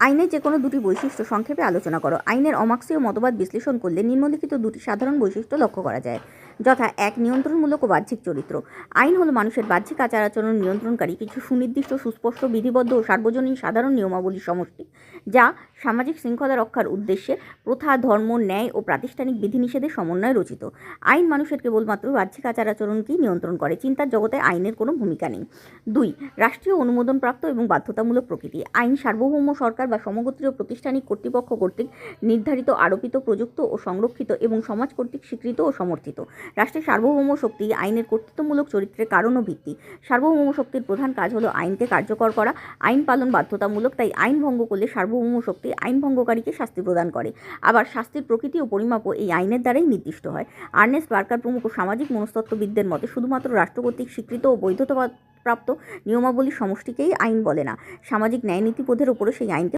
আইনের যে কোনো দুটি বৈশিষ্ট্য সংক্ষেপে আলোচনা করো। আইনের অমার্ক্সীয় মতবাদ বিশ্লেষণ করলে নিম্নলিখিত দুটি সাধারণ বৈশিষ্ট্য লক্ষ্য করা যায়, যথা: 1. নিয়ন্ত্রণমূলক ও বাহ্যিক চরিত্র। আইন হলো মানুষের বাহ্যিক আচার আচরণ নিয়ন্ত্রণকারী কিছু সুনির্দিষ্ট, সুস্পষ্ট, বিধিবদ্ধ ও সার্বজনীন সাধারণ নিয়মাবলীর সমষ্টি, যা সামাজিক শৃঙ্খলা রক্ষার উদ্দেশ্যে প্রথা, ধর্ম, ন্যায় ও প্রাতিষ্ঠানিক বিধিনিষেধের সমন্বয়ে রচিত। আইন মানুষের কেবলমাত্র বাহ্যিক আচার আচরণকেই নিয়ন্ত্রণ করে, চিন্তার জগতে আইনের কোনো ভূমিকা নেই। 2. রাষ্ট্রীয় অনুমোদনপ্রাপ্ত এবং বাধ্যতামূলক প্রকৃতি। আইন সার্বভৌম সরকার বা সমগোত্রীয় প্রাতিষ্ঠানিক কর্তৃপক্ষ কর্তৃক নির্ধারিত, আরোপিত, প্রযুক্ত ও সংরক্ষিত এবং সমাজ কর্তৃক স্বীকৃত ও সমর্থিত। রাষ্ট্রের সার্বভৌম শক্তি আইনের কর্তৃত্বমূলক চরিত্রের কারণ ও ভিত্তি। সার্বভৌম শক্তির প্রধান কাজ হলো আইনকে কার্যকর করা। আইন পালন বাধ্যতামূলক, তাই আইন ভঙ্গ করলে সার্বভৌম শক্তি আইন ভঙ্গকারীকে শাস্তি প্রদান করে। আবার শাস্তির প্রকৃতি ও পরিমাপও এই আইনের দ্বারাই নির্দিষ্ট হয়। আর্নেস্ট বার্কার প্রমুখ সামাজিক মনস্তত্ত্ববিদদের মতে শুধুমাত্র রাষ্ট্র কর্তৃক স্বীকৃত ও বৈধতা প্রাপ্ত নিয়মাবলীর সমষ্টিকেই আইন বলে না, সামাজিক ন্যায়নীতিবোধের ওপরও সেই আইনকে